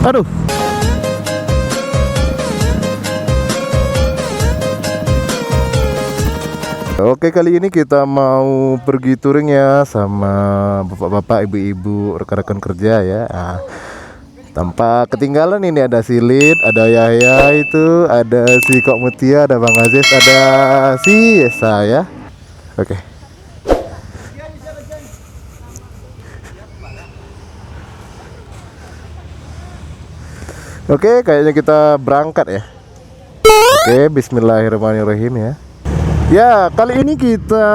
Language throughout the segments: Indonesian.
Aduh. Oke, kali ini kita mau pergi touring ya sama bapak-bapak, ibu-ibu, rekan-rekan kerja ya. Nah, tanpa ketinggalan ini ada si Lid, ada Yahya itu, ada si Kok Mutia, ada Bang Aziz, ada si Yesa ya. Oke. Oke, kayaknya kita berangkat ya. Oke, bismillahirrahmanirrahim ya. Ya, kali ini kita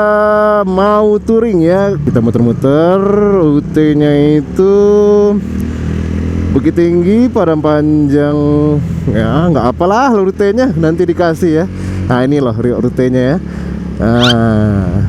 mau touring ya. Kita muter-muter, rutenya itu Bukit Tinggi, Padang Panjang. Ya, nggak apalah rutenya, nanti dikasih ya. Nah, ini loh rutenya ya. Nah.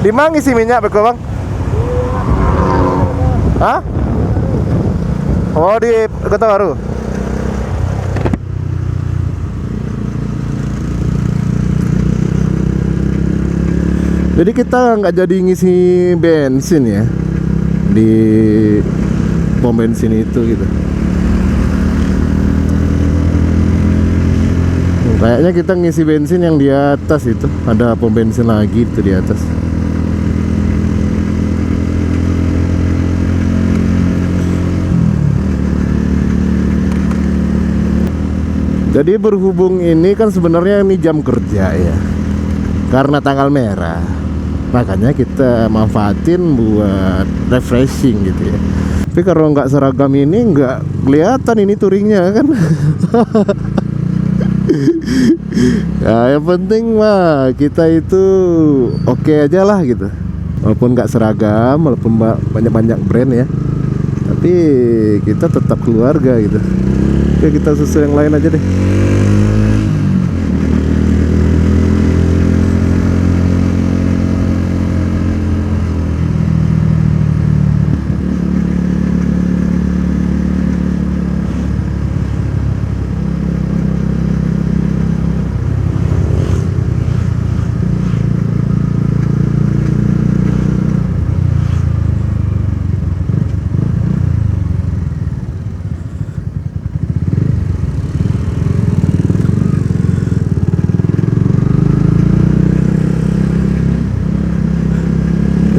Di mana ngisi minyak beko bang? Hah? Oh di Kota Baru. Jadi kita nggak jadi ngisi bensin ya di pom bensin itu gitu. Kayaknya kita ngisi bensin yang di atas itu, ada pom bensin lagi itu di atas. Jadi berhubung ini kan sebenarnya ini jam kerja ya, karena tanggal merah, makanya kita manfaatin buat refreshing gitu ya. Tapi kalau nggak seragam ini nggak kelihatan ini touringnya kan. Ya, yang penting mah kita itu oke aja lah gitu, walaupun nggak seragam, walaupun banyak-banyak brand ya, tapi kita tetap keluarga gitu. Oke, kita susul yang lain aja deh.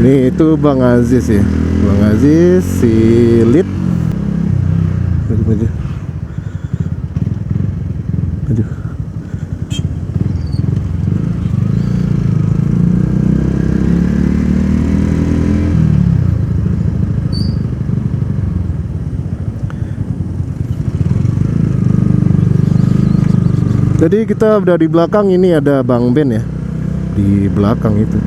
Ini itu Bang Aziz ya, Bang Aziz, si Lid. Maju. Jadi kita udah di belakang, ini ada Bang Ben ya, di belakang itu.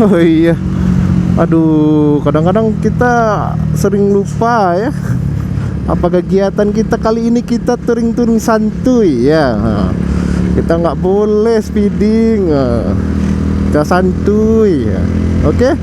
Oh iya, aduh, kadang-kadang kita sering lupa ya. Apa kegiatan kita kali ini, kita touring-touring santuy ya. Kita nggak boleh speeding, kita santuy ya. Oke.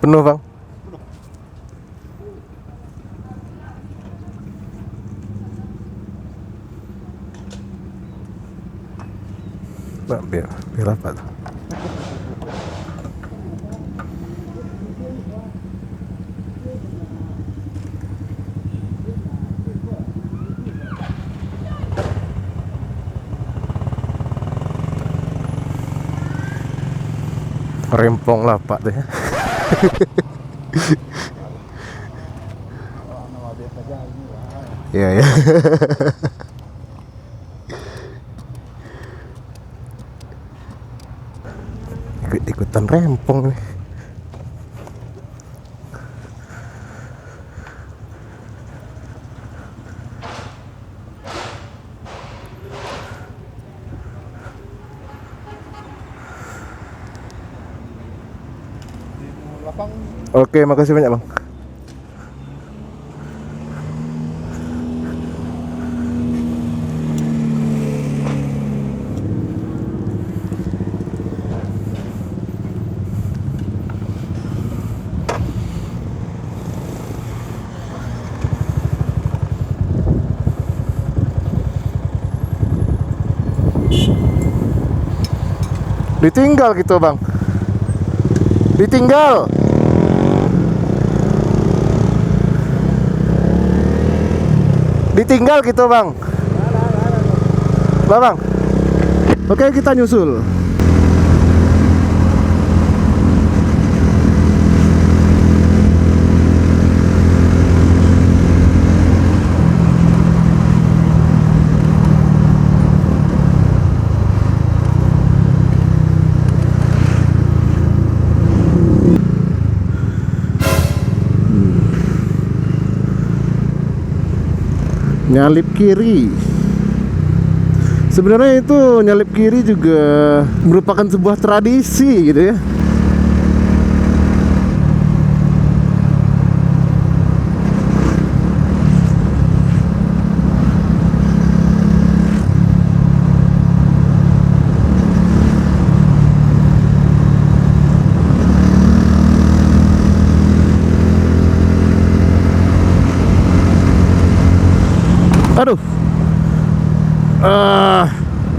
Penuh bang. Nah, biar apa tuh? Rempong lah pak deh. Iya ya. Ikut-ikutan rempong nih. Oke, makasih banyak bang. Ditinggal gitu bang. Ditinggal. Ditinggal gitu bang. Lah bang. Oke kita nyusul. Nyalip kiri. Sebenarnya itu nyalip kiri juga merupakan sebuah tradisi gitu ya. Aduh,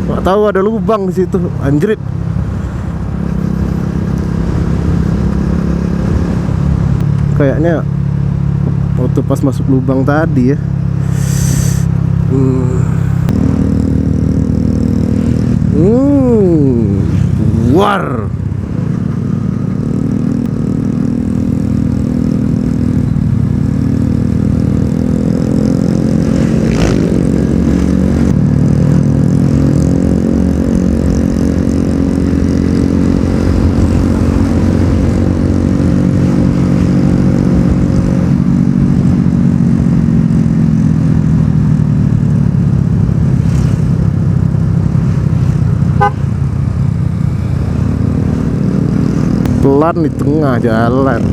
nggak tahu ada lubang di situ, anjrit. Kayaknya waktu pas masuk lubang tadi ya. War. Pelan di tengah jalan.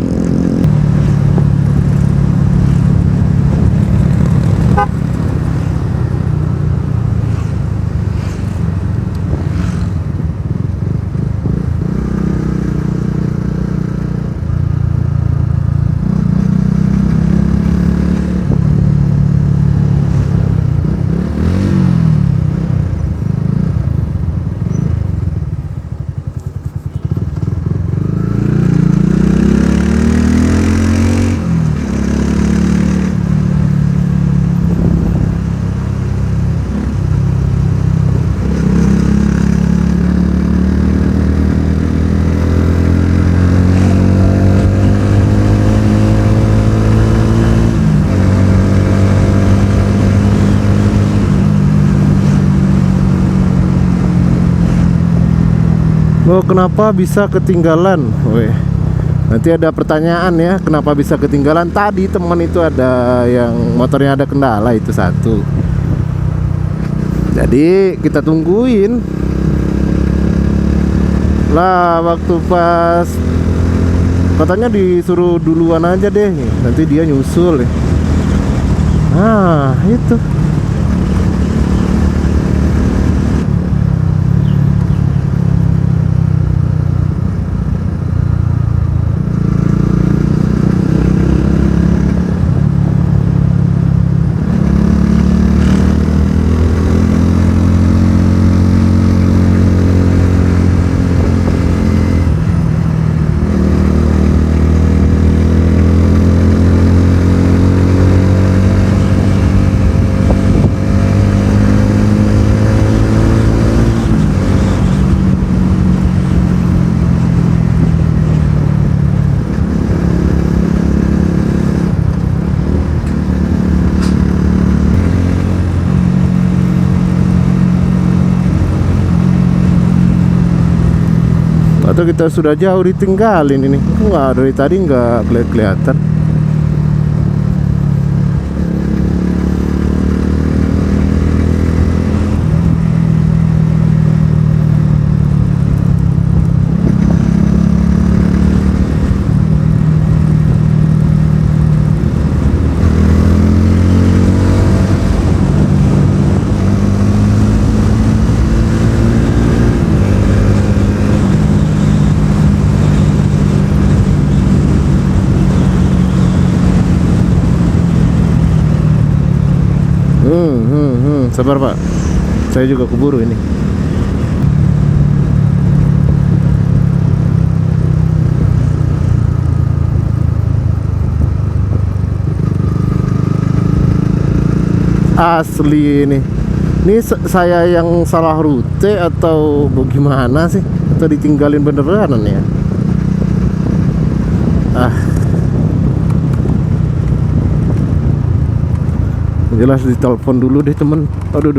Oh, kenapa bisa ketinggalan? Weh, nanti ada pertanyaan ya, kenapa bisa ketinggalan? Tadi teman itu ada yang motornya ada kendala, itu satu. Jadi kita tungguin lah, waktu pas katanya disuruh duluan aja deh, nanti dia nyusul. Nah itu. Atau kita sudah jauh ditinggalin ini? Enggak, dari tadi nggak kelihatan. Sabar Pak, saya juga keburu ini. Asli ini. Ini saya yang salah rute atau bagaimana sih? Atau ditinggalin beneran ya? Jelas ditelepon dulu deh temen. Aduh.